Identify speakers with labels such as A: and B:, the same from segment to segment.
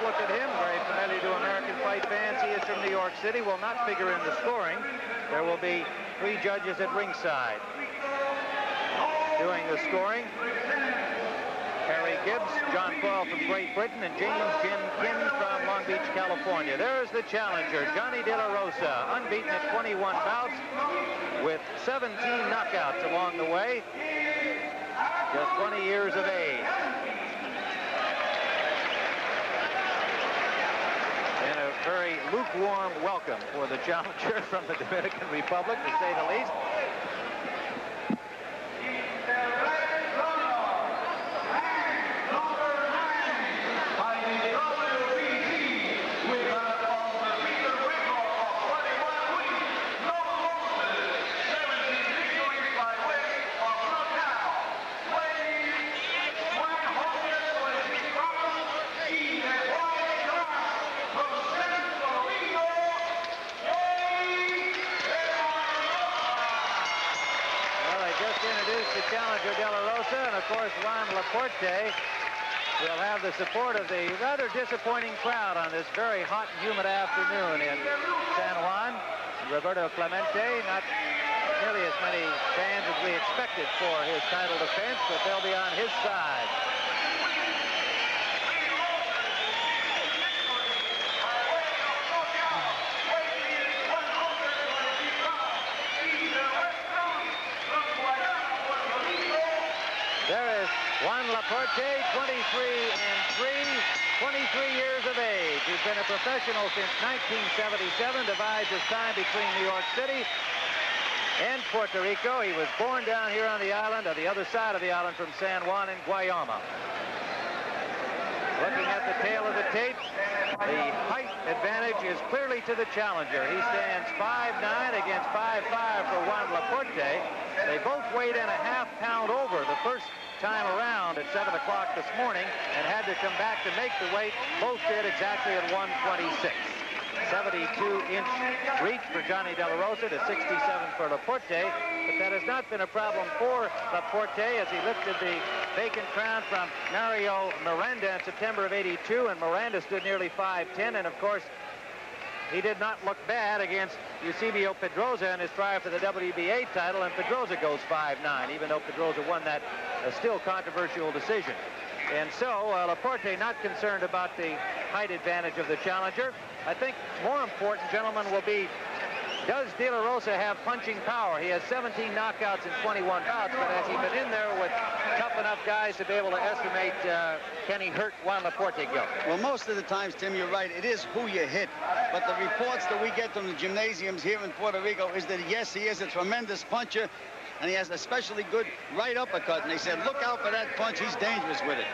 A: Look at him, very familiar to American fight fans. He is from New York City, will not figure in the scoring. There will be 3 judges at ringside doing the scoring. Harry Gibbs, John Coyle from Great Britain, and James Jim Kim from Long Beach, California. There is the challenger, Johnny De La Rosa, unbeaten at 21 bouts with 17 knockouts along the way. Just 20 years of age. And a very lukewarm welcome for the challenger from the Dominican Republic, to say the least. Challenger De La Rosa, and of course Juan Laporte will have the support of the rather disappointing crowd on this very hot and humid afternoon in San Juan. Roberto Clemente, not nearly as many fans as we expected for his title defense, but they'll be on his side. There is Juan Laporte, 23 years of age. He's been a professional since 1977, divides his time between New York City and Puerto Rico. He was born down here on the island, on the other side of the island from San Juan in Guayama. Looking at the tail of the tape, the height advantage is clearly to the challenger. He stands 5'9" against 5'5" for Juan Laporte. They both weighed in a half pound over the first time around at 7 o'clock this morning and had to come back to make the weight. Both did exactly at 126. 72-inch reach for Johnny De La Rosa to 67 for Laporte, but that has not been a problem for Laporte as he lifted the vacant crown from Mario Miranda in September of '82, and Miranda stood nearly 5'10", and of course he did not look bad against Eusebio Pedrosa in his strive for the WBA title, and Pedrosa goes 5'9", even though Pedrosa won that still controversial decision. And so Laporte not concerned about the height advantage of the challenger. I think more important, gentlemen, will be, does De La Rosa have punching power? He has 17 knockouts in 21 bouts, but has he been in there with tough enough guys to be able to estimate can he hurt Juan Laporte guilt?
B: Well, most of the times, Tim, you're right. It is who you hit. But the reports that we get from the gymnasiums here in Puerto Rico is that, yes, he is a tremendous puncher, and he has a especially good right uppercut. And they said, look out for that punch. He's dangerous with it.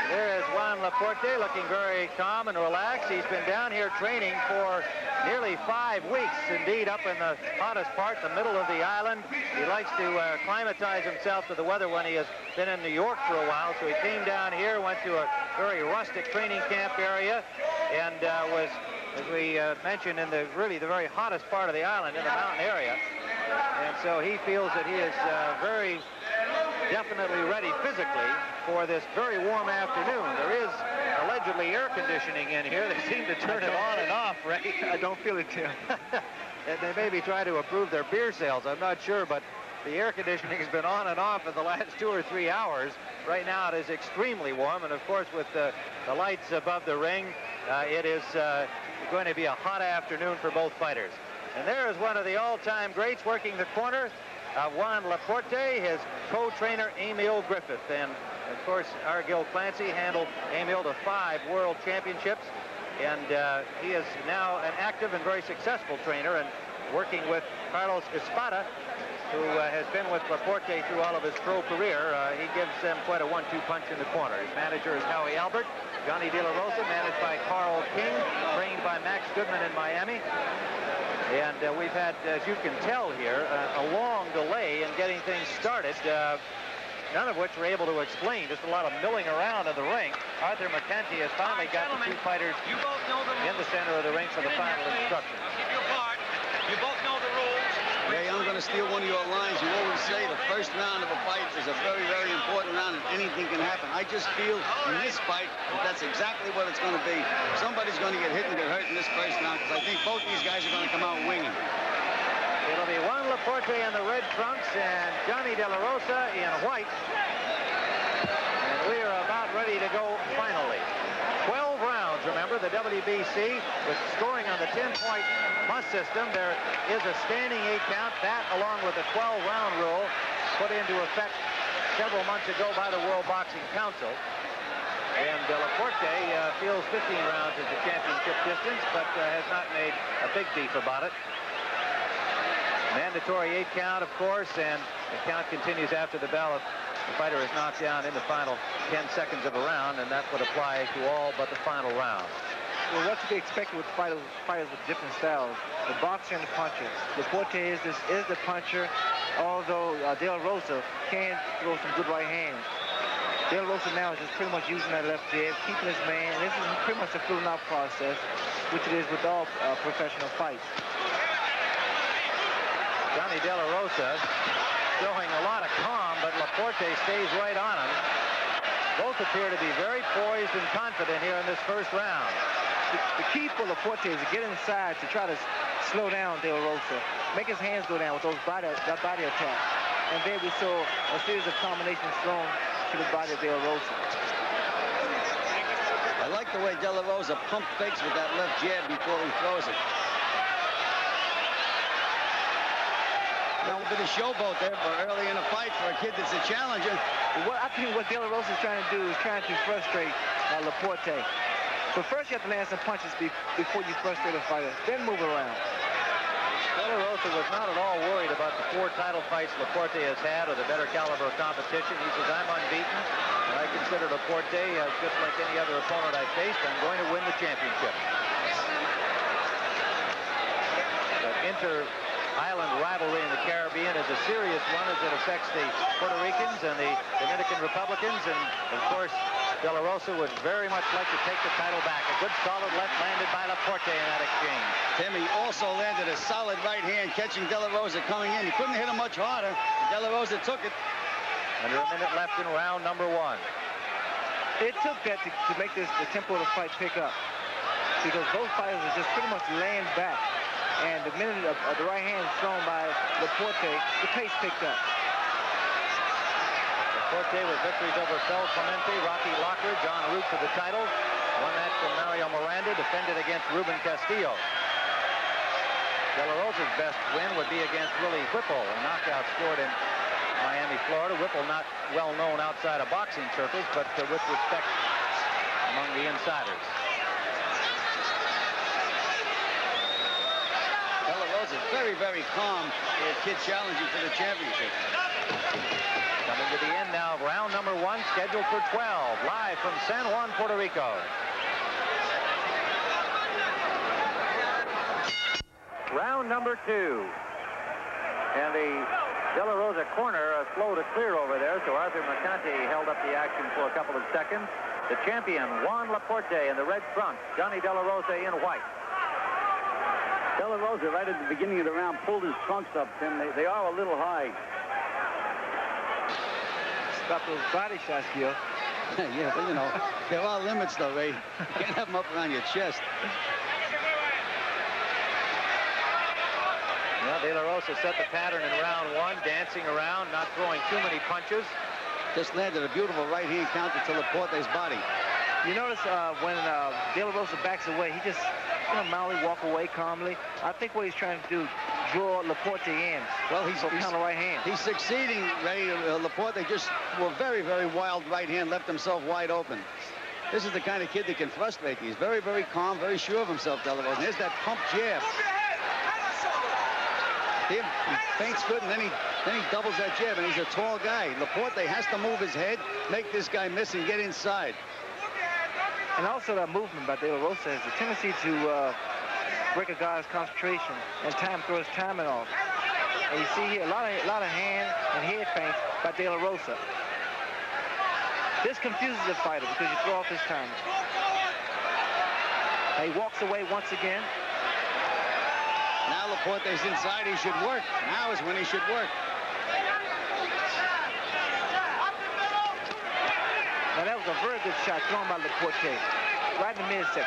A: There is Juan Laporte looking very calm and relaxed. He's been down here training for nearly 5 weeks, indeed, up in the hottest part, the middle of the island. He likes to acclimatize himself to the weather when he has been in New York for a while. So he came down here, went to a very rustic training camp area, and was, as we mentioned, in the very hottest part of the island, in the mountain area. And so he feels that he is very definitely ready physically for this very warm afternoon. There is allegedly air conditioning in here. They seem to turn it on and off, right?
C: I don't feel it, Tim.
A: They maybe try to improve their beer sales. I'm not sure, but the air conditioning has been on and off in the last 2 or 3 hours. Right now it is extremely warm, and of course with the lights above the ring, it is going to be a hot afternoon for both fighters. And there is one of the all-time greats working the corner, Juan Laporte, his co-trainer Emil Griffith. And of course Argyle Clancy handled Emil to 5 world championships, and he is now an active and very successful trainer. And working with Carlos Espada, who has been with Laporte through all of his pro career. He gives them quite a 1-2 punch in the corner. His manager is Howie Albert. Johnny De La Rosa, managed by Carl King, trained by Max Goodman in Miami. And we've had, as you can tell here, a long delay in getting things started, none of which we're able to explain. Just a lot of milling around in the ring. Arthur McCanty has finally got the two fighters in the center of the ring for the final instructions.
C: You both know the rules.
B: Ray, I'm going to steal one of your lines. You always say the first round of a fight is a very, very important round and anything can happen. I just feel in this fight that that's exactly what it's going to be. Somebody's going to get hit and get hurt in this first round because I think both these guys are going to come out winging.
A: It'll be Juan Laporte in the red trunks and Johnny De La Rosa in white. And we are about ready to go finally. 12 rounds, remember, the WBC with scoring on the 10-point must system. There is a standing 8 count. That, along with the 12-round rule, put into effect several months ago by the World Boxing Council. And Laporte feels 15 rounds as the championship distance, but has not made a big beef about it. Mandatory 8 count, of course, and the count continues after the bell if the fighter is knocked down in the final 10 seconds of a round, and that would apply to all but the final round.
D: Well, what to be expected with fighters with different styles, the boxer and the puncher. Laporte is the puncher, although De La Rosa can throw some good right hands. De La Rosa now is just pretty much using that left jab, keeping his man. This is pretty much a filling out process, which it is with all professional fights.
A: Johnny De La Rosa showing a lot of calm, but Laporte stays right on him. Both appear to be very poised and confident here in this first round.
D: The key for Laporte is to get inside to try to slow down De La Rosa, make his hands go down with that body attack. And there we saw a series of combinations thrown to the body of De La Rosa.
B: I like the way De La Rosa pump fakes with that left jab before he throws it. A little bit of showboat there for early in the fight for a kid that's a challenger.
D: I think what De La Rosa is trying to do is trying to frustrate Laporte. But first you have to land some punches before you frustrate a fighter, then move around.
A: De La Rosa was not at all worried about the 4 title fights Laporte has had or the better caliber of competition. He says, I'm unbeaten, and I consider Laporte just like any other opponent I faced. I'm going to win the championship. The Island rivalry in the Caribbean is a serious one as it affects the Puerto Ricans and the Dominican Republicans, and of course De La Rosa would very much like to take the title back. A good solid left landed by Laporte in that exchange.
B: Timmy also landed a solid right hand catching De La Rosa coming in. He couldn't hit him much harder. De La Rosa took it.
A: Under a minute left in round number 1.
D: It took that to make the tempo of the fight pick up, because both fighters are just pretty much laying back. And the minute the right hand is thrown by Laporte, the pace picked up.
A: Laporte with victories over Fel Clemente, Rocky Lockridge, John Root for the title. Won that from Mario Miranda, defended against Ruben Castillo. De La Rosa's best win would be against Willie Whipple, a knockout scored in Miami, Florida. Whipple not well known outside of boxing circles, but with respect among the insiders.
B: De La Rosa is very, very calm for a kid challenging for the championship.
A: Coming to the end now of round number 1, scheduled for 12, live from San Juan, Puerto Rico. Round number 2. And the De La Rosa corner slow to clear over there, so Arthur McCanty held up the action for a couple of seconds. The champion, Juan Laporte, in the red trunks, Johnny De La Rosa in white.
E: De La Rosa, right at the beginning of the round, pulled his trunks up, Tim. They are a little high.
D: Stop those body shots, Gil.
B: Yeah, but you know, there are limits, though, Ray. You can't have them up around your chest.
A: Well, De La Rosa set the pattern in round 1, dancing around, not throwing too many punches.
B: Just landed a beautiful right hand counter to Laporte's body.
D: You notice when De La Rosa backs away, he just mildly walk away calmly. I think what he's trying to do, draw Laporte in.
B: Well, he's
D: counter right hand.
B: He's succeeding, Ray. Laporte just a very, very wild right hand, left himself wide open. This is the kind of kid that can frustrate you. He's very, very calm, very sure of himself, De La Rosa. And here's that pump jab. He feints good, and then he doubles that jab, and he's a tall guy. Laporte has to move his head, make this guy miss, and get inside.
D: And also that movement by De La Rosa has a tendency to break a guy's concentration and throw his timing off. And you see here a lot of hand and head feints by De La Rosa. This confuses the fighter because you throw off his timing. He walks away once again.
B: Now Laporte's inside. He should work. Now is when he should work.
D: Now that was a very good shot thrown by Laporte, right in the midsection.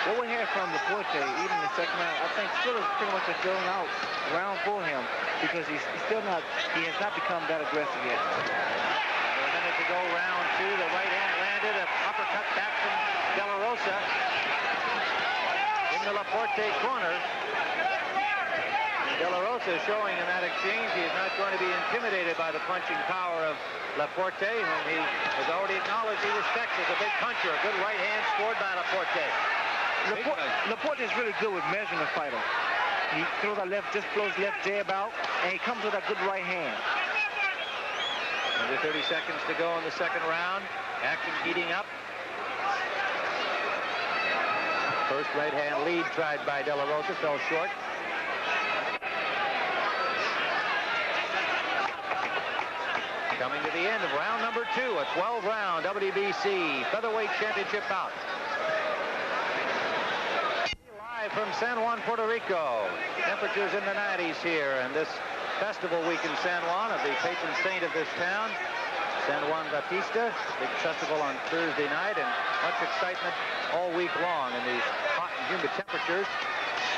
D: What we hear from Laporte, even in the second round, I think still is pretty much a filling out round for him because he has not become that aggressive yet.
A: A minute to go, round two. The right hand landed, an uppercut back from De La Rosa in the Laporte corner. De La Rosa showing in that exchange he is not going to be intimidated by the punching power of Laporte, whom he has already acknowledged he respects as a big puncher. A good right hand scored by Laporte.
D: Laporte is really good with measuring the fighter. He throws that just flows left jab out, and he comes with a good right hand.
A: Under 30 seconds to go in the second round. Action heating up. First right hand lead tried by De La Rosa fell short. Coming to the end of round number two, a 12-round WBC featherweight championship bout. Live from San Juan, Puerto Rico. Temperatures in the 90s here, and this festival week in San Juan of the patron saint of this town, San Juan Bautista. Big festival on Thursday night, and much excitement all week long in these hot and humid temperatures.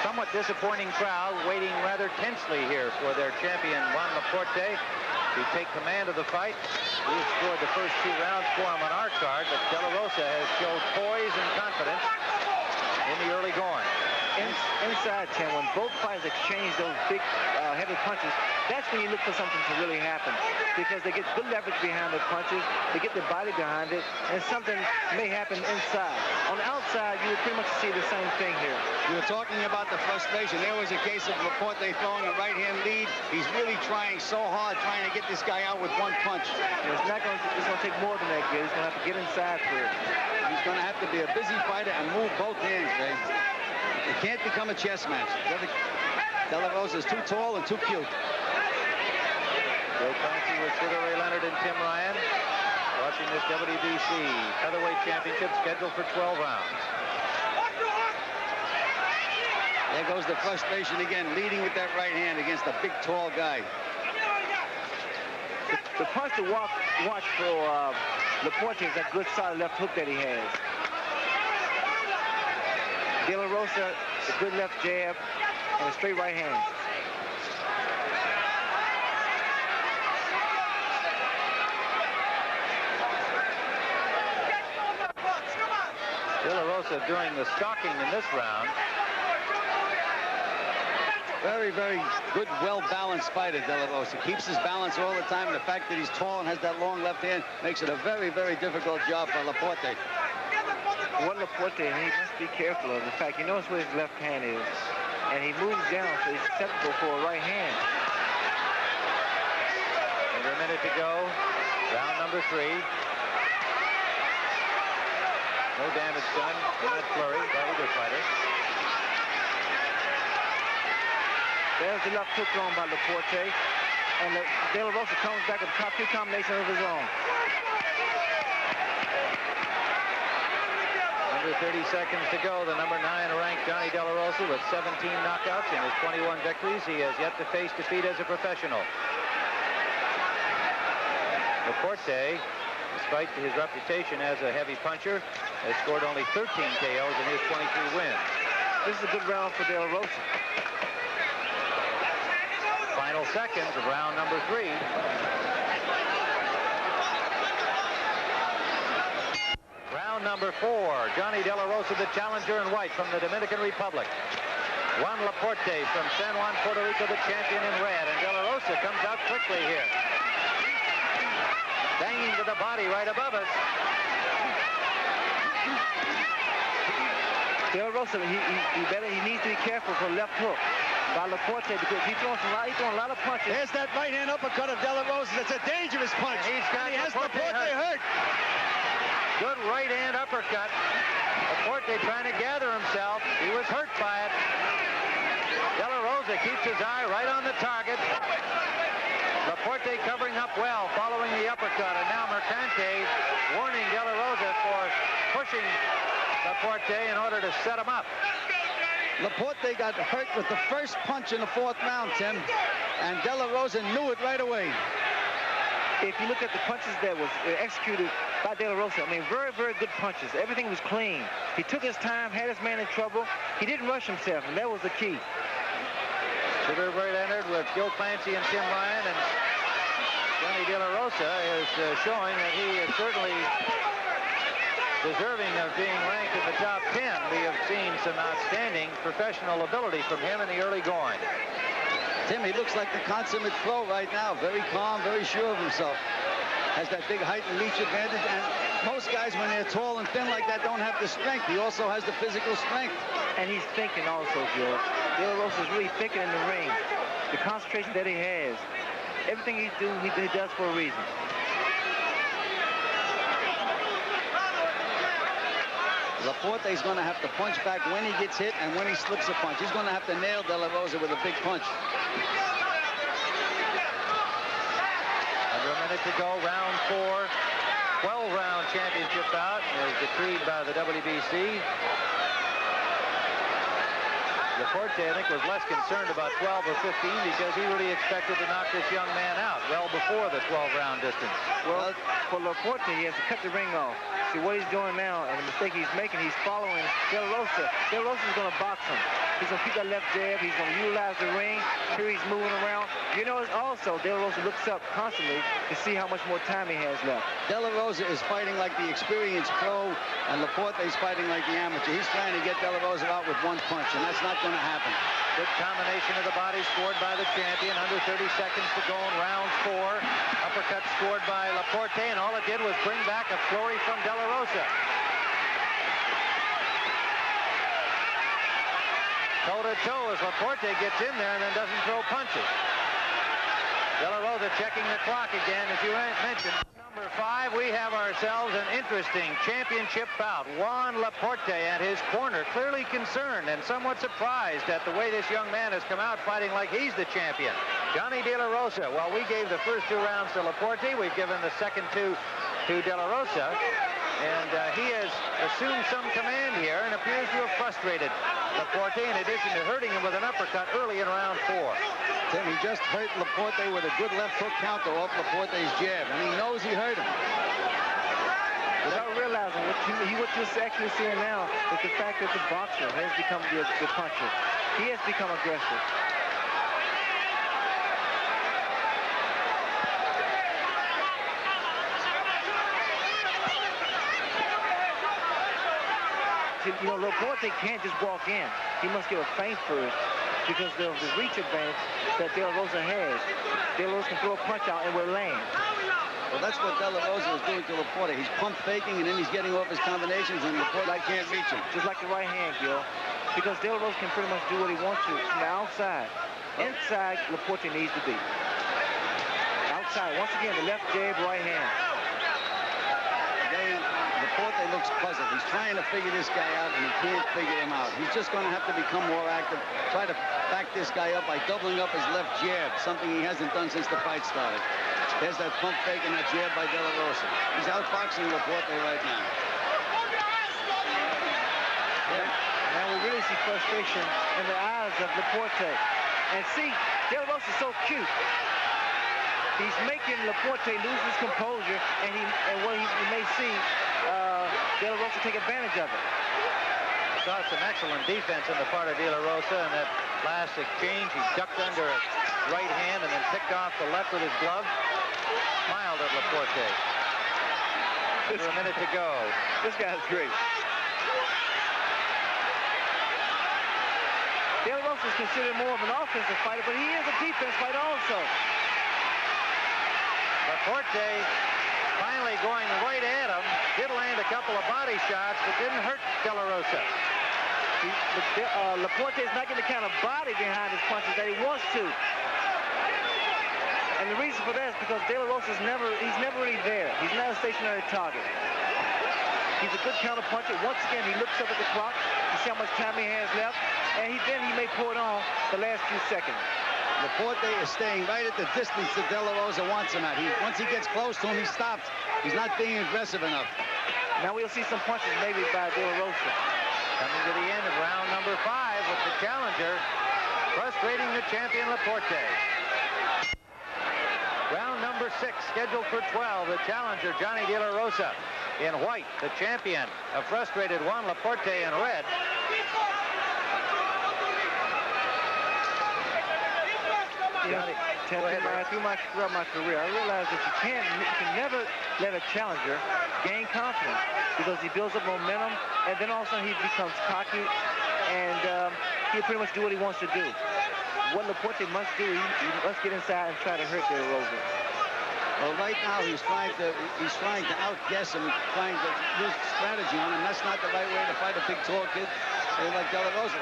A: Somewhat disappointing crowd waiting rather tensely here for their champion Juan Laporte to take command of the fight. We have scored the first two rounds for him on our card, but De La Rosa has showed poise and confidence in the early going.
D: Inside, Tim, when both fighters exchange those big, heavy punches, that's when you look for something to really happen, because they get good leverage behind their punches, they get their body behind it, and something may happen inside. On the outside, you would pretty much see the same thing here.
B: You were talking about the frustration. There was a case of Laporte throwing a right-hand lead. He's really trying so hard, trying to get this guy out with one punch.
D: It's going to take more than that, Gil. He's going to have to get inside for it.
B: He's going to have to be a busy fighter and move both hands, Ray. It can't become a chess match. De La Rosa is too tall and too cute.
A: Joe Clancy with Sugar Ray Leonard and Tim Ryan watching this WBC featherweight championship scheduled for 12 rounds.
B: There goes the frustration again, leading with that right hand against a big, tall guy.
D: The punch to watch for Laporte is that good solid left hook that he has. De La Rosa, a good left jab, and a straight right hand.
A: De La Rosa doing the stalking in this round.
B: Very, very good, well-balanced fighter, De La Rosa. Keeps his balance all the time, and the fact that he's tall and has that long left hand makes it a very, very difficult job for Laporte.
D: What Laporte, he must be careful of the fact he knows where his left hand is, and he moves down, so he's susceptible for a right hand.
A: Under a minute to go, round number three. No damage done in that flurry by either fighter.
D: There's the left hook thrown by Laporte, and De La Rosa comes back with a top two combination of his own.
A: Under 30 seconds to go, the number 9 ranked Johnny De La Rosa with 17 knockouts in his 21 victories. He has yet to face defeat as a professional. Laporte, despite his reputation as a heavy puncher, has scored only 13 KOs in his 23 wins.
D: This is a good round for De La Rosa.
A: Final seconds of round number three. Round number four. Johnny De La Rosa, the challenger in white from the Dominican Republic. Juan Laporte from San Juan, Puerto Rico, the champion in red. And De La Rosa Rosa comes out quickly here. Banging to the body right above us.
D: De La Rosa, he needs to be careful for left hook by Laporte because he's throwing a lot of punches.
B: There's that right hand uppercut of De La Rosa. It's a dangerous punch.
A: And
B: he has Laporte hurt.
A: Good right hand uppercut. Laporte trying to gather himself. He was hurt by it. De La Rosa keeps his eye right on the target. Laporte covering up well following the uppercut. And now Mercante warning De La Rosa for pushing Laporte in order to set him up.
B: Laporte got hurt with the first punch in the 4th round, Tim. And De La Rosa knew it right away.
D: If you look at the punches that was executed by De La Rosa, I mean, very, very good punches. Everything was clean. He took his time, had his man in trouble. He didn't rush himself, and that was the key.
A: Sugarberg entered with Joe Clancy and Tim Ryan, and Johnny De La Rosa is showing that he is certainly deserving of being ranked in the top 10. We have seen some outstanding professional ability from him in the early going.
B: Tim, he looks like the consummate pro right now. Very calm, very sure of himself. Has that big height and reach advantage. And most guys, when they're tall and thin like that, don't have the strength. He also has the physical strength.
D: And he's thinking also, Joe. De La Rosa is really thinking in the ring. The concentration that he has. Everything he's doing, he does for a reason.
B: Laporte's going to have to punch back when he gets hit and when he slips a punch. He's going to have to nail De La Rosa with a big punch.
A: Under a minute to go, round 4. 12-round championship bout is decreed by the WBC. Laporte, I think, was less concerned about 12 or 15 because he really expected to knock this young man out well before the 12-round distance.
D: Well, for Laporte, he has to cut the ring off. See what he's doing now, and the mistake he's making, he's following De La Rosa. De La Rosa's going to box him. He's going to keep that left jab. He's going to utilize the ring. Here he's moving around. You know, also, De La Rosa looks up constantly to see how much more time he has left.
B: De La Rosa is fighting like the experienced pro, and Laporte's fighting like the amateur. He's trying to get De La Rosa out with one punch, and that's not going to happen.
A: Good combination of the body scored by the champion. Under 30 seconds to go in round 4. Uppercut scored by Laporte, and all it did was bring back a flurry from De La Rosa. Toe-to-toe as Laporte gets in there and then doesn't throw punches. De La Rosa checking the clock again, as you mentioned. Number 5, we have ourselves an interesting championship bout. Juan Laporte and his corner clearly concerned and somewhat surprised at the way this young man has come out fighting like he's the champion. Johnny De La Rosa, well, we gave the first 2 rounds to Laporte. We've given the second 2 to De La Rosa. And he has assumed some command here and appears to have frustrated Laporte in addition to hurting him with an uppercut early in round 4.
B: Tim, he just hurt Laporte with a good left hook counter off Laporte's jab, and he knows he hurt him.
D: Without realizing what you're actually seeing now is the fact that the boxer has become the puncher. He has become aggressive. You know, Laporte can't just walk in. He must give a feint first because of the reach advantage that De La Rosa has. De La Rosa can throw a punch out and will land.
B: Well, that's what De La Rosa is doing to Laporte. He's pump faking and then he's getting off his combinations and Laporte can't reach him.
D: Just like the right hand, Gil. Because De La Rosa can pretty much do what he wants to from the outside. Inside, Laporte needs to be. Outside, once again, the left jab, right hand.
B: Laporte looks puzzled. He's trying to figure this guy out, and he can't figure him out. He's just going to have to become more active, try to back this guy up by doubling up his left jab, something he hasn't done since the fight started. There's that pump fake and that jab by De La Rosa. He's outboxing Laporte right now.
D: Now we really see frustration in the eyes of Laporte. And see, De La Rosa is so cute. He's making Laporte lose his composure, and what he may see De La Rosa take advantage of it.
A: Saw some excellent defense on the part of De La Rosa in that last exchange. He ducked under a right hand and then picked off the left with his glove. Smiled at Laporte. Under a minute to go.
D: This guy's great. De La Rosa Rosa is considered more of an offensive fighter, but he is a defense fighter also.
A: Laporte finally going right at him. Did land a couple of body shots, but didn't hurt De La Rosa.
D: Laporte is not getting the kind of body behind his punches that he wants to. And the reason for that is because De La Rosa is never really there. He's not a stationary target. He's a good counter puncher. Once again, he looks up at the clock to see how much time he has left, and then he may pour it on the last few seconds.
B: Laporte is staying right at the distance that De La Rosa wants him at. Once he gets close to him, he stops. He's not being aggressive enough.
D: Now we'll see some punches maybe by De La Rosa.
A: Coming to the end of round number 5 with the challenger frustrating the champion Laporte. Round number 6 scheduled for 12. The challenger Johnny De La Rosa in white. The champion, a frustrated Juan Laporte in red.
D: Throughout my career, I realized that you can never let a challenger gain confidence because he builds up momentum, and then all of a sudden he becomes cocky, and he'll pretty much do what he wants to do. What Laporte must do, he must get inside and try to hurt De La Rosa.
B: Well, right now he's trying to outguess him, trying to use strategy on him. That's not the right way to fight a big, tall kid like De La Rosa,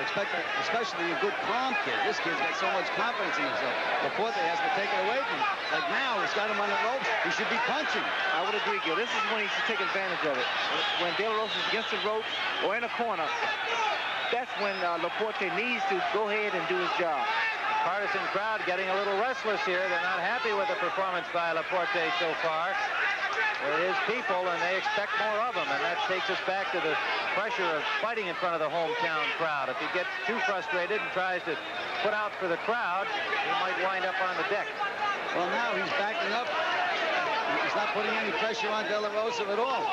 B: especially a good, calm kid. This kid's got so much confidence in himself. Laporte has to take it away from him. Like now, he's got him on the ropes. He should be punching.
D: I would agree, Gil. This is when he should take advantage of it. When De La Rosa is against the ropes or in a corner, that's when Laporte needs to go ahead and do his job.
A: Partisan crowd getting a little restless here. They're not happy with the performance by Laporte so far. They're his people, and they expect more of him, and that takes us back to the pressure of fighting in front of the hometown crowd. If he gets too frustrated and tries to put out for the crowd, he might wind up on the deck.
B: Well, now he's backing up. He's not putting any pressure on De La Rosa at all.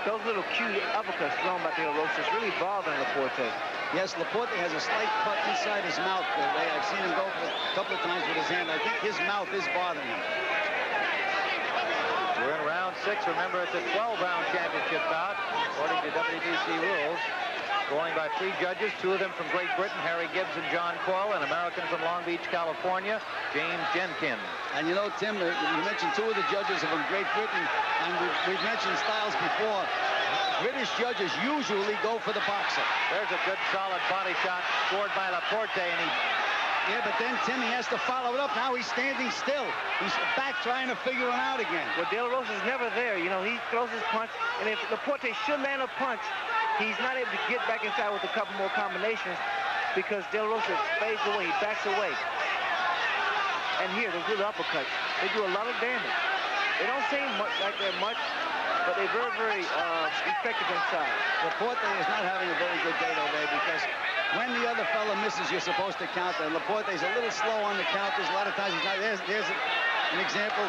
D: Those little cute uppercuts thrown by De La Rosa is really bothering Laporte.
B: Yes, Laporte has a slight cut inside his mouth. I've seen him go for a couple of times with his hand. I think his mouth is bothering him.
A: We're in round 6. Remember, it's a 12-round championship bout, according to WBC rules. Going by 3 judges, 2 of them from Great Britain, Harry Gibbs and John Coyle, an American from Long Beach, California, James Jenkins.
B: And you know, Tim, you mentioned 2 of the judges are from Great Britain, and we've mentioned styles before. British judges usually go for the boxer.
A: There's a good, solid body shot scored by Laporte, and
B: yeah, but then, Tim, he has to follow it up. Now he's standing still. He's back trying to figure him out again.
D: Well, De La Rosa's never there. You know, he throws his punch, and if Laporte should land a punch, he's not able to get back inside with a couple more combinations because De La Rosa fades away, he backs away. And here, those little uppercuts, they do a lot of damage. They don't seem like they're much, but they're very, very effective inside.
B: Laporte is not having a very good day today because when the other fella misses, you're supposed to counter. Laporte's a little slow on the counters. A lot of times he's not. There's an example.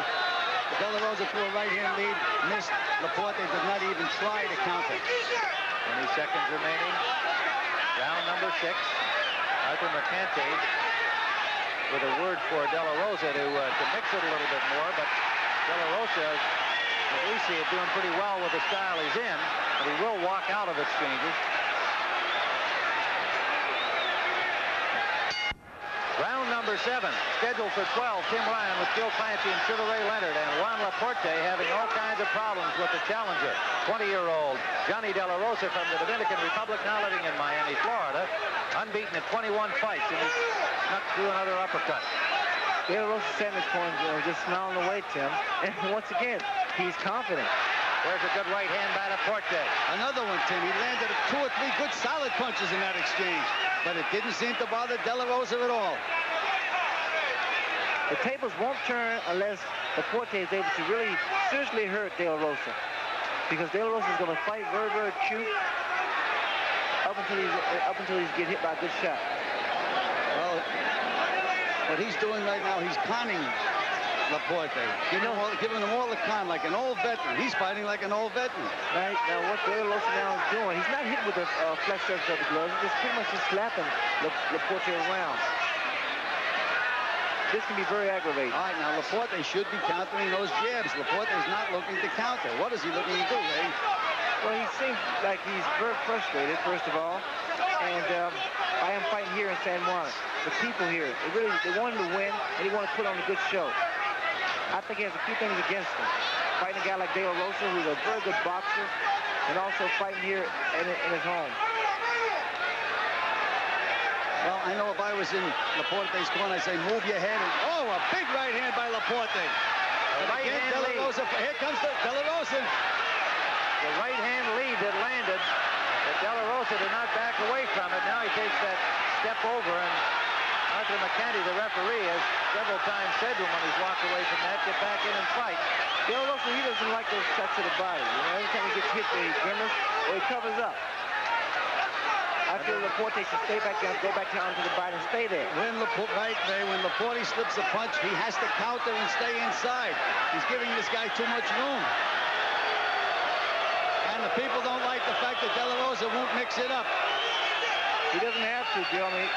B: De La Rosa threw a right-hand lead, missed. Laporte did not even try to counter.
A: 20 seconds remaining. Round number 6. Arthur Mercante with a word for De La Rosa to mix it a little bit more, but De La Rosa, as we see it, doing pretty well with the style he's in, but he will walk out of exchanges. Round number 7, scheduled for 12. Tim Ryan with Gil Clancy and Sugar Ray Leonard, and Juan Laporte having all kinds of problems with the challenger. 20-year-old Johnny De La Rosa from the Dominican Republic, now living in Miami, Florida, unbeaten at 21 fights, and he snuck through another uppercut.
D: De La Rosa sat in his corner, just smiling away, Tim, and once again, he's confident.
A: There's a good right hand by Laporte.
B: Another one, Tim. He landed 2 or 3 good solid punches in that exchange, but it didn't seem to bother De La Rosa at all.
D: The tables won't turn unless Laporte is able to really seriously hurt De La Rosa, because De La Rosa is going to fight very, very cute up until he's get hit by a good shot.
B: Well, what he's doing right now, he's conning Laporte, giving him all the con like an old veteran. He's fighting like an old veteran.
D: Right now, what De La Rosa now is doing, he's not hit with the flex surface of the gloves. He's just pretty much just slapping Laporte around. This can be very aggravating.
B: All right, now Laporte should be countering those jabs. Laporte is not looking to counter. What is he looking to do, Ray?
D: Well, he seems like he's very frustrated, first of all, And I am fighting here in San Juan. The people here, they want him to win, and he wants to put on a good show. I think he has a few things against him. Fighting a guy like De La Rosa, who's a very good boxer, and also fighting here in his home.
B: Well, I know if I was in Laporte's corner, I'd say, move your head. And, oh, a big right hand by Laporte.
A: Right
B: again,
A: hand
B: De La Rosa. Here comes De La Rosa.
A: The right hand lead that landed, but De La Rosa did not back away from it. Now he takes that step over, and Arthur McCanty, the referee, has several times said to him when he's walked away from that, get back in and fight.
D: De La Rosa, he doesn't like those shots to the body. You know, every time he gets hit, he grimace or he covers up. I feel Laporte should stay back down, go back down to the body and stay there.
B: When Laporte slips a punch, he has to counter and stay inside. He's giving this guy too much room. And the people don't like the fact that De La Rosa won't mix it up.
D: He doesn't have to, Johnny.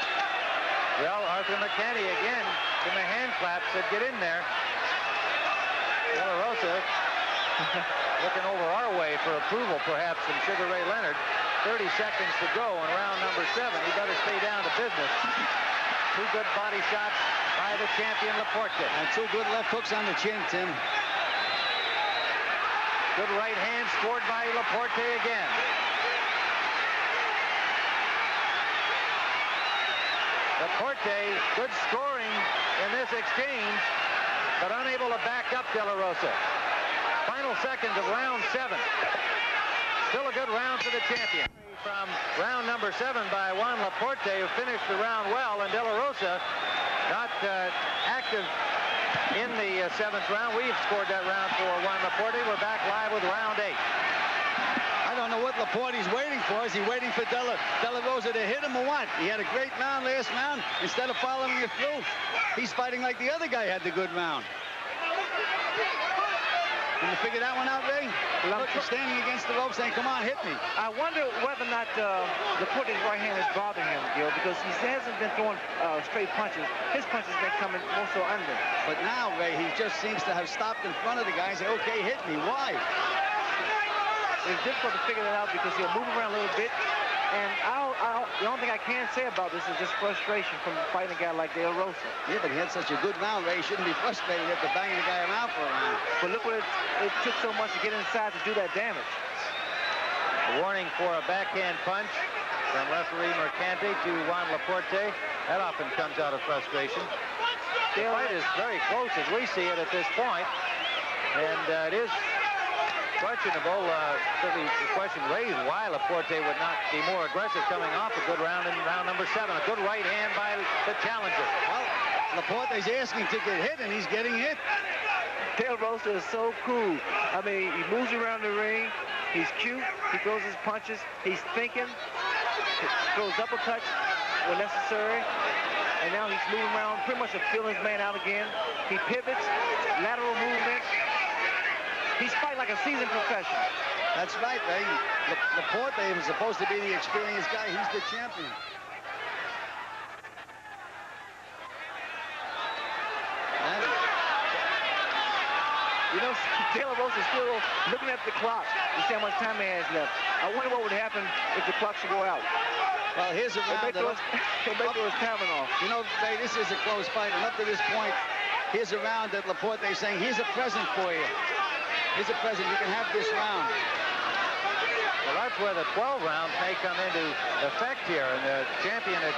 A: Well, Arthur McCanty again, in the hand clap, said get in there. De La Rosa looking over our way for approval, perhaps, from Sugar Ray Leonard. 30 seconds to go in round number 7. He better stay down to business. Two good body shots by the champion Laporte.
B: And two good left hooks on the chin, Tim.
A: Good right hand scored by Laporte again. Laporte, good scoring in this exchange, but unable to back up De La Rosa. Final seconds of round 7. Still a good round for the champion. From round number 7 by Juan Laporte, who finished the round well, and De La Rosa not active in the 7th round. We've scored that round for Juan Laporte. We're back live with round 8.
B: I don't know what Laporte's waiting for. Is he waiting for De La Rosa to hit him or what? He had a great round last round. Instead of following it through, he's fighting like the other guy had the good round. Can you figure that one out, Ray? Look, he's standing against the rope saying, come on, hit me.
D: I wonder whether or not Laporte's right hand is bothering him, Gil, because he hasn't been throwing straight punches. His punches have been coming more so under.
B: But now, Ray, he just seems to have stopped in front of the guy and say, okay, hit me. Why?
D: It's difficult to figure that out because he'll move around a little bit. And the only thing I can say about this is just frustration from fighting a guy like De La Rosa.
B: Yeah, but he had such a good round, Ray. He shouldn't be frustrated after banging the guy around for a round.
D: But look what it took so much to get inside to do that damage.
A: A warning for a backhand punch from referee Mercante to Juan Laporte. That often comes out of frustration. The fight is very close as we see it at this point. And it is questionable, certainly the question raised why Laporte would not be more aggressive coming off a good round in round number 7. A good right hand by the challenger.
B: Well, Laporte's asking to get hit, and he's getting hit.
D: De La Rosa is so cool. I mean, he moves around the ring. He's cute. He throws his punches. He's thinking. He throws uppercuts when necessary. And now he's moving around, pretty much feeling his man out again. He pivots, lateral movement. He's fighting like a seasoned professional.
B: That's right, Ray. Laporte was supposed to be the experienced guy. He's the champion. And
D: you know, De La Rosa is still looking at the clock to see how much time he has left. I wonder what would happen if the clock should go out.
B: Well, here's a round.
D: He'll make those timing off.
B: You know, Ray, this is a close fight, and up to this point, here's a round that Laporte is saying, here's a present for you. Here's a present. You can have this round.
A: Well, that's where the 12 rounds may come into effect here. And the champion had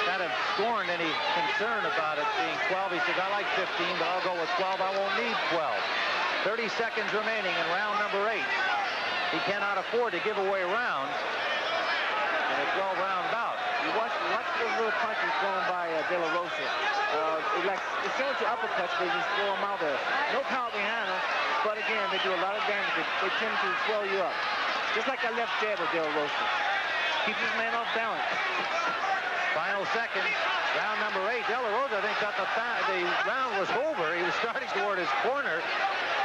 A: kind of scorned any concern about it being 12. He said, I like 15, but I'll go with 12. I won't need 12. 30 seconds remaining in round number 8. He cannot afford to give away rounds in a 12-round bout.
D: You watch those little punches thrown by De La Rosa. It's similar to uppercuts. They just throw them out there. No power behind them. But again, they do a lot of damage. They tend to swell you up. Just like that left jab of De La Rosa. Keeps his man off balance.
A: Final seconds. Round number 8. De La Rosa, I think, thought the round was over. He was starting toward his corner.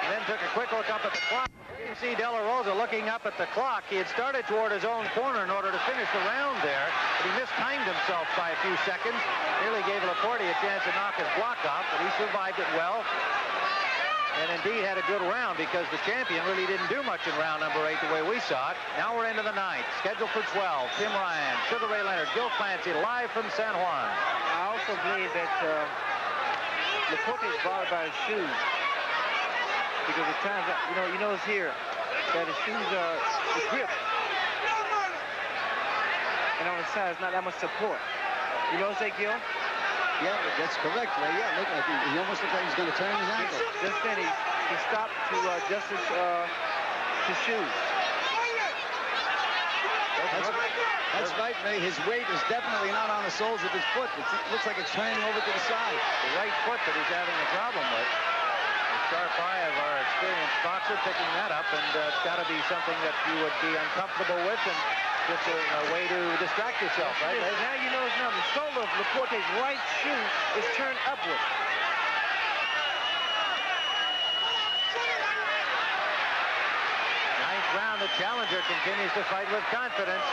A: And then took a quick look up at the clock. You can see De La Rosa looking up at the clock. He had started toward his own corner in order to finish the round there. But he mistimed himself by a few seconds. Nearly gave Laporte a chance to knock his block off, but he survived it well. And indeed had a good round because the champion really didn't do much in round number 8 the way we saw it. Now we're into the 9th. Scheduled for 12. Tim Ryan, Sugar Ray Leonard, Gil Clancy live from San Juan.
D: I also believe that Laporte is bothered by his shoes. Because at times, you notice here that his shoes are the grip. And on the side, it's not that much support. You notice that, Gil?
B: Yeah, that's correct, Ray. Yeah, look like he almost looks like he's going to turn his ankle.
D: Just then he stopped to adjust his shoes.
B: That's right, Ray. His weight is definitely not on the soles of his foot. It looks like it's turning over to the side.
A: The right foot that he's having a problem with. The sharp eye of our experienced boxer picking that up, and it's got to be something that you would be uncomfortable with, and just a way to distract yourself, right?
D: Now you notice now the sole of Laporte's right shoe is turned upward.
A: Ninth round, the challenger continues to fight with confidence.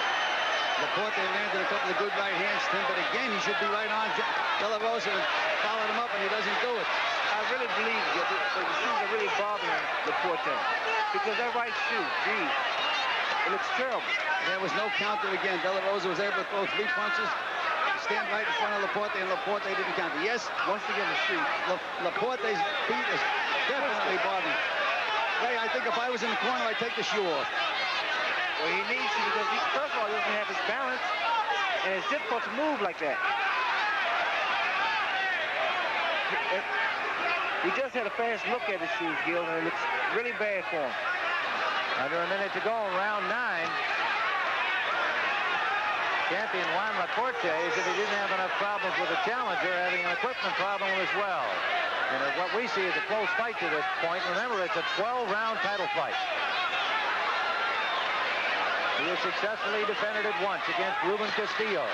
B: Laporte landed a couple of good right hands to him, but again, he should be right on De La Rosa and followed him up, and he doesn't do it.
D: I really believe that the shoes are really bothering Laporte because that right shoe, geez, it looks terrible.
B: There was no counter again. De La Rosa was able to throw 3 punches, stand right in front of Laporte, and Laporte didn't counter. Yes,
D: once again, the shoe.
B: Laporte's feet is definitely bothering. Ray, I think if I was in the corner, I'd take the shoe off.
D: Well, he needs to because first of all, he doesn't have his balance, and it's difficult to move like that. He just had a fast look at his shoes, Gil, and it looks really bad for him.
A: Under a minute to go in round 9. Champion Juan Laporte said he didn't have enough problems with the challenger, having an equipment problem as well. And what we see is a close fight to this point. Remember, it's a 12-round title fight. He has successfully defended it once against Ruben Castillo.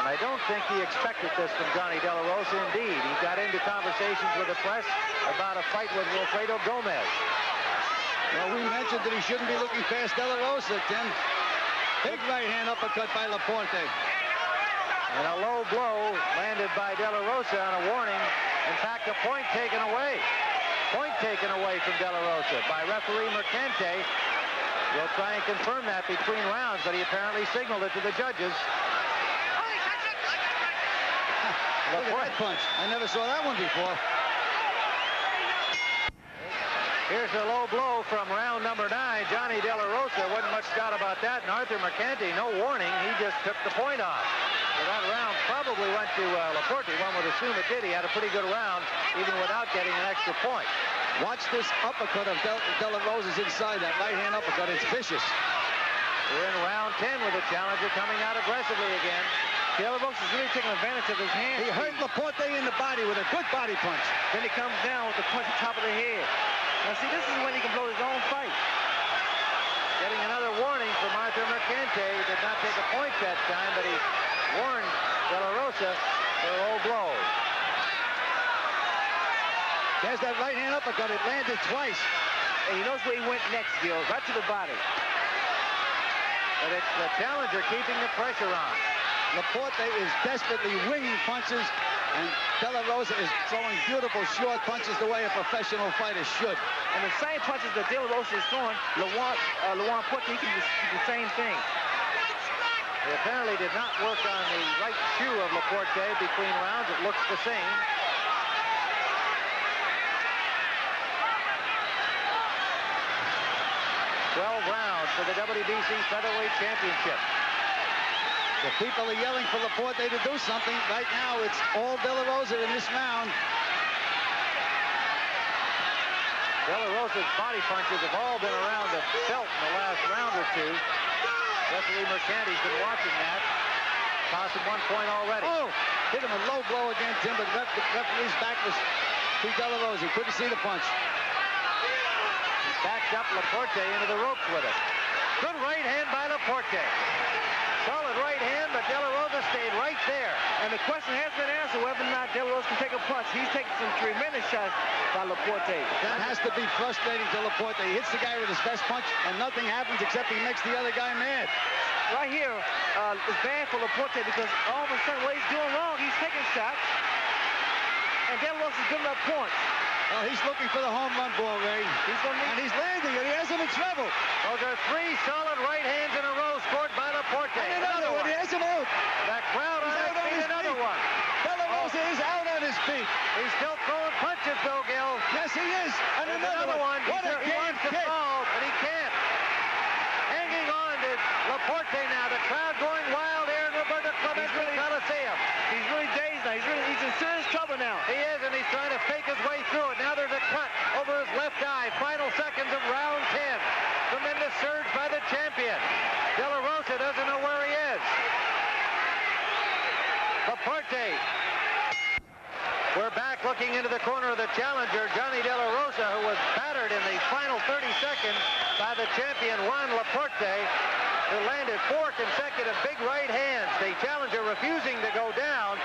A: And I don't think he expected this from Johnny De La Rosa. Indeed, he got into conversations with the press about a fight with Wilfredo Gomez.
B: Well, we mentioned that he shouldn't be looking past De La Rosa, Tim. Big right hand uppercut by Laporte.
A: And a low blow landed by De La Rosa on a warning. In fact, a point taken away. Point taken away from De La Rosa by referee Mercante. We'll try and confirm that between rounds, but he apparently signaled it to the judges.
B: Look at that punch. I never saw that one before.
A: Here's a low blow from round number 9. Johnny De La Rosa, wasn't much doubt about that. And Arthur Mercante, no warning. He just took the point off. So that round probably went to Laporte. One would assume it did. He had a pretty good round, even without getting an extra point.
B: Watch this uppercut of De La Rosa's inside. That right hand uppercut. It's vicious.
A: We're in round 10 with the challenger coming out aggressively again.
D: De La Rosa is really taking advantage of his hand.
B: He hurt Laporte in the body with a good body punch.
D: Then he comes down with the punch on top of the head. Now, see, this is when he can blow his own fight.
A: Getting another warning from Arthur Mercante. He did not take a point that time, but he warned De La Rosa for a low blow.
B: There's that right hand uppercut. It landed twice.
D: And he knows where he went next, Gil. Right to the body.
A: But it's the challenger keeping the pressure on.
B: Laporte is desperately winging punches, and De La Rosa is throwing beautiful short punches the way a professional fighter should.
D: And the same punches that De La Rosa is throwing, Luan Porte, he can do the same thing.
A: He apparently did not work on the right shoe of Laporte between rounds. It looks the same. Rounds for the WBC Featherweight Championship.
B: The people are yelling for Laporte to do something. Right now, it's all De La Rosa in this round.
A: De La Rosa's body punches have all been around the belt in the last round or two. Referee Mercante's been watching that. Cost him 1 point already.
B: Oh, hit him a low blow again, Tim, but the referee's back was to De La Rosa. He couldn't see the punch.
A: Backed up Laporte into the ropes with it. Good right hand by Laporte. Solid right hand, but De La Rosa stayed right there.
D: And the question has been answered whether or not De La Rosa can take a punch. He's taking some tremendous shots by Laporte.
B: That has to be frustrating to Laporte. He hits the guy with his best punch, and nothing happens except he makes the other guy mad.
D: Right here is bad for Laporte because all of a sudden what he's doing wrong, he's taking shots. And De La Rosa's giving up points.
B: Well, he's looking for the home run ball, Ray. And he's landing it. He has him in trouble.
A: Those are 3 solid right hands in a row scored by Laporte.
B: And another one. He has him out.
A: That crowd on his feet, another one.
B: De La Rosa is out on his feet.
A: He's still throwing punches, though, Gil.
B: Yes, he is. And another one. What a
A: he wants to fall, but he can't. Hanging on to Laporte now. The crowd going wild here in Roberto Clemente Coliseum.
D: He's really dazed now. He's in serious trouble now.
A: He is, and he's trying to fake his way through it. Now there's a cut over his left eye. Final seconds of round 10. Tremendous surge by the champion. De La Rosa doesn't know where he is. Laporte. We're back looking into the corner of the challenger, Johnny De La Rosa, who was battered in the final 30 seconds by the champion, Juan Laporte, who landed 4 consecutive big right hands. The challenger refusing to go down,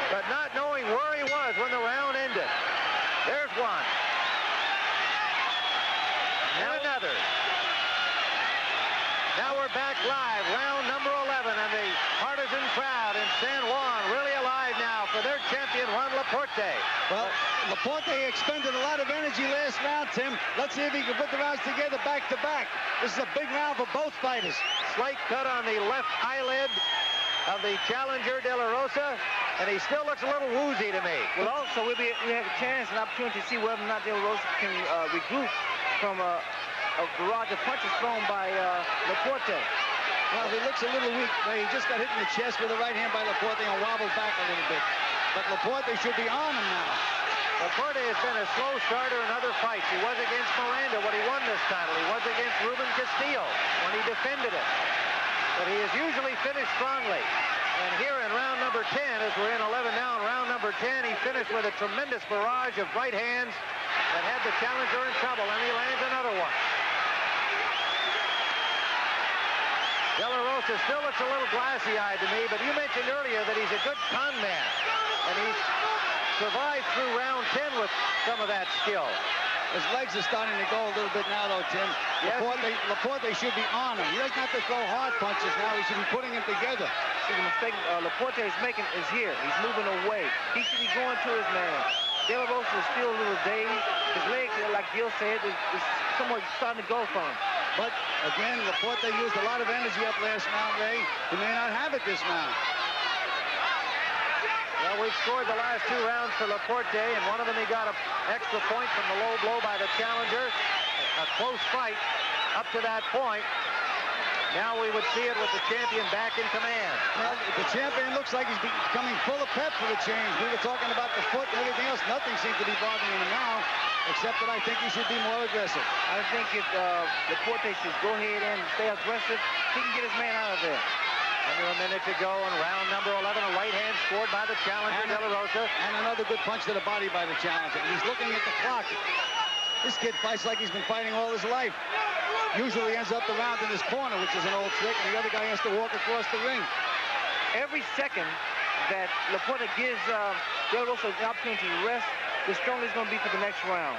A: but not knowing where he was when the round ended. There's one. And another. Now we're back live, round number 11, and the partisan crowd in San Juan really alive now for their champion, Juan Laporte.
B: Well, Laporte expended a lot of energy last round, Tim. Let's see if he can put the rounds together back to back. This is a big round for both fighters.
A: Slight cut on the left eyelid of the challenger, De La Rosa, and he still looks a little woozy to me.
D: Well, also, we have a chance and opportunity to see whether or not De La Rosa can regroup from a barrage of punches thrown by Laporte.
B: Well, he looks a little weak. He just got hit in the chest with a right hand by Laporte and wobbled back a little bit. But Laporte should be on him now.
A: Laporte has been a slow starter in other fights. He was against Miranda when he won this title. He was against Ruben Castillo when he defended it. But he has usually finished strongly. And here in round number 10, as we're in 11 now, in round number 10, he finished with a tremendous barrage of right hands that had the challenger in trouble, and he lands another one. De La Rosa still looks a little glassy-eyed to me, but you mentioned earlier that he's a good con man, and he's survived through round 10 with some of that skill.
B: His legs are starting to go a little bit now, though, Tim.
A: Yes.
B: Laporte should be on him. He doesn't have to throw hard punches now. He should be putting them together.
D: See, the mistake Laporte is making is here. He's moving away. He should be going to his man. De La Rosa is still a little dazed. His legs, like Gil said, is somewhat starting to go from him.
B: But, again, Laporte used a lot of energy up last round, Ray. He may not have it this round.
A: Well, we've scored the last 2 rounds for Laporte, and one of them he got an extra point from the low blow by the challenger. A close fight up to that point. Now we would see it with the champion back in command.
B: Well, the champion looks like he's becoming full of pep for the change. We were talking about the foot and everything else. Nothing seems to be bothering him now, except that I think he should be more aggressive.
D: I think if Laporte should go ahead and stay aggressive, he can get his man out of there.
A: Under a minute to go in round number 11. A right hand scored by the challenger, De La Rosa.
B: And another good punch to the body by the challenger. And he's looking at the clock. This kid fights like he's been fighting all his life. Usually ends up the round in his corner, which is an old trick, and the other guy has to walk across the ring.
D: Every second that Laporte gives De La Rosa the opportunity to rest, the stronger he's going to be for the next round.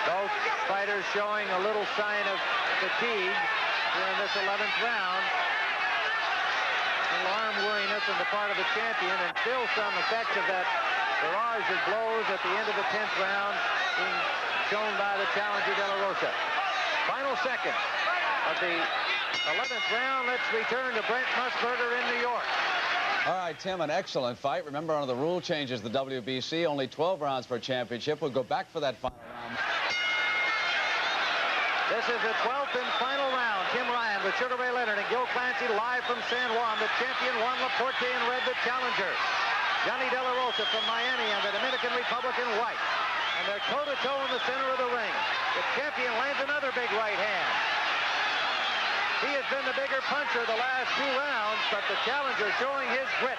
A: Both fighters showing a little sign of fatigue here in this 11th round. A little arm weariness on the part of the champion, and still some effects of that barrage of blows at the end of the 10th round being shown by the challenger, De La Rosa. Final second of the 11th round. Let's return to Brent Musburger in New York.
F: All right, Tim, an excellent fight. Remember, under the rule changes, the WBC, only 12 rounds per championship. We'll go back for that final round.
A: This is the 12th and final round. Tim Ryan with Sugar Ray Leonard and Gil Clancy live from San Juan. The champion, Juan Laporte, in red, the challenger, Johnny De La Rosa from Miami, and the Dominican Republic in white. And they're toe-to-toe in the center of the ring. The champion lands another big right hand. He has been the bigger puncher the last 2 rounds, but the challenger showing his grit.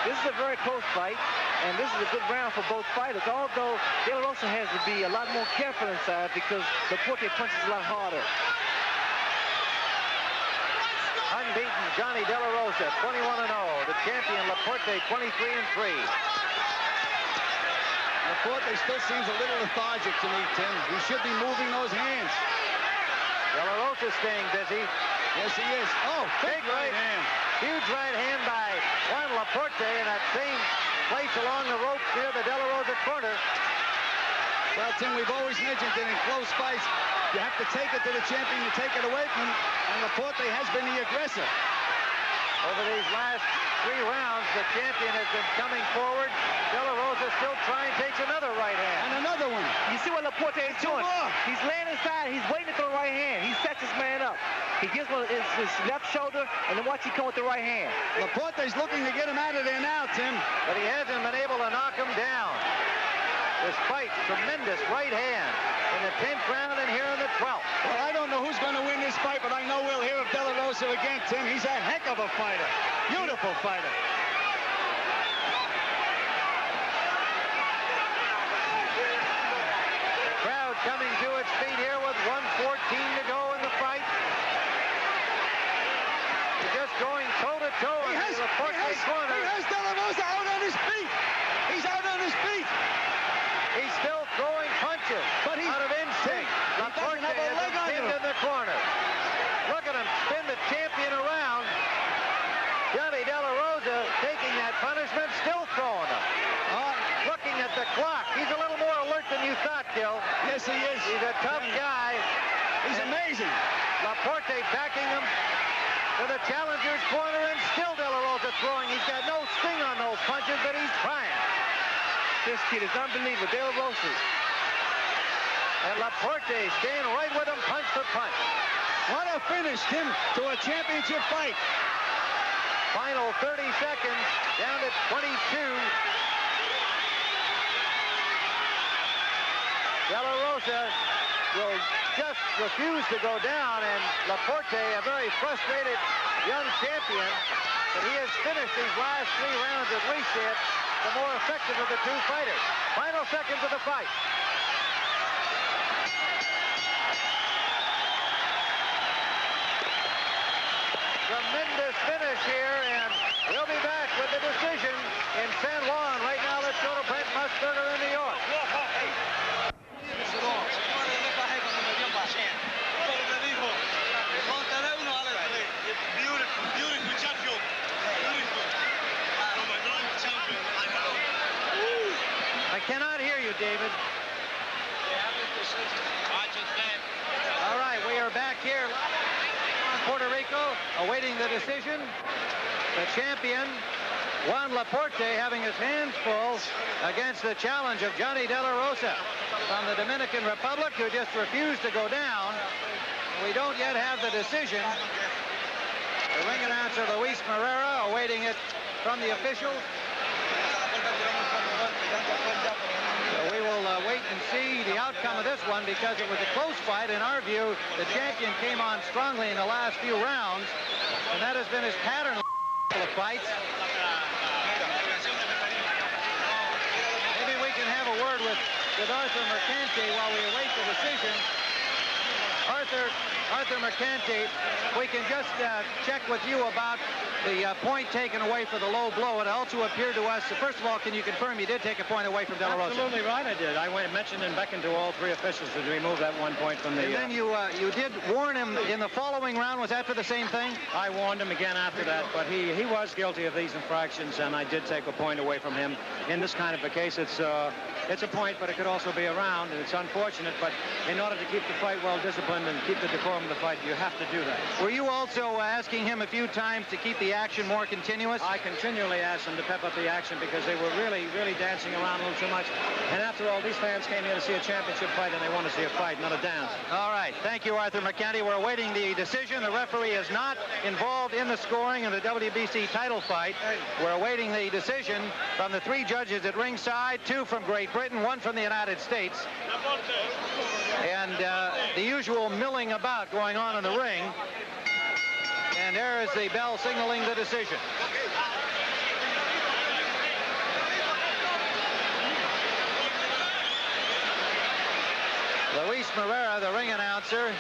D: This is a very close fight, and this is a good round for both fighters, although De La Rosa has to be a lot more careful inside because Laporte punches a lot harder.
A: Unbeaten Johnny De La Rosa, 21-0. The champion, Laporte, 23-3.
B: Laporte still seems a little lethargic to me, Tim. He should be moving those hands.
A: De La Rosa staying busy.
B: Yes, he is. Oh, big right hand.
A: Huge right hand by Juan Laporte in that same place along the ropes near the De La Rosa corner.
B: Well, Tim, we've always mentioned that in close fights, you have to take it to the champion, you take it away from him, and Laporte has been the aggressor.
A: Over these last 3 rounds, the champion has been coming forward. De La Rosa still trying, takes another right hand.
B: And another one.
D: You see what Laporte is doing?
B: more.
D: He's laying inside. He's waiting to throw the right hand. He sets his man up. He gives him his left shoulder, and then watch he come with the right hand.
B: Laporte's looking to get him out of there now, Tim.
A: But he hasn't been able to knock him down. Despite tremendous right hand in the 10th round and here in the 12th.
B: Well, I don't know who's going to win this fight, but I know we'll hear of De La Rosa again, Tim. He's a heck of a fighter. Beautiful fighter.
A: The crowd coming to its feet here with 1:14 to go in the fight. He's just going toe-to-toe in the Laporte corner.
B: He has De La Rosa out on his feet. He's out on his feet.
A: He's still throwing punches out of instinct. Laporte has been pinned in the corner. Look at him spin the champion around. Johnny De La Rosa taking that punishment, still throwing him. Looking at the clock. He's a little more alert than you thought, Gil.
B: Yes, he is.
A: He's a tough guy.
B: He's amazing.
A: Laporte backing him to the challenger's corner, and still De La Rosa throwing. He's got no sting on those punches, but he's trying.
D: This kid is unbelievable. De La Rosa.
A: And Laporte staying right with him, punch for punch.
B: What a finish, Tim, to a championship fight.
A: Final 30 seconds, down to 22. De La Rosa will just refuse to go down, and Laporte, a very frustrated young champion, but he has finished these last 3 rounds, as we see it, the more effective of the 2 fighters. Final seconds of the fight. Tremendous finish here, and we'll be back with the decision in San Juan. Right now, let's go to Brent Musburger in New York. I cannot hear you, David. All right, we are back here in Puerto Rico, awaiting the decision. The champion, Juan Laporte, having his hands full against the challenge of Johnny De La Rosa from the Dominican Republic, who just refused to go down. We don't yet have the decision. The ring announcer, Luis Marrera, awaiting it from the officials. So we will wait and see the outcome of this one, because it was a close fight. In our view, the champion came on strongly in the last few rounds, and that has been his pattern of fights. Maybe we can have a word with Arthur Mercante while we await the decision. Arthur Mercante, we can just check with you about the point taken away for the low blow. It also appeared to us, first of all, can you confirm you did take a point away from De La Rosa?
C: Absolutely right, I did. I mentioned and beckoned to all 3 officials to remove that 1 point from the...
A: And then you did warn him in the following round. Was that for the same thing?
C: I warned him again after that, but he was guilty of these infractions, and I did take a point away from him. In this kind of a case, it's a point, but it could also be a round, and it's unfortunate, but in order to keep the fight well disciplined and keep the decorum of the fight, you have to do that.
A: Were you also asking him a few times to keep the action more continuous?
C: I continually asked them to pep up the action, because they were really dancing around a little too much. And after all, these fans came here to see a championship fight, and they want to see a fight, not a dance.
A: All right. Thank you, Arthur Mercante. We're awaiting the decision. The referee is not involved in the scoring of the WBC title fight. We're awaiting the decision from the 3 judges at ringside, 2 from Great Britain, 1 from the United States. And the usual milling about going on in the ring. And there is the bell signaling the decision. Luis Marrera, the ring announcer,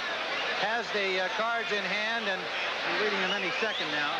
A: has the cards in hand, and we're reading them any second now.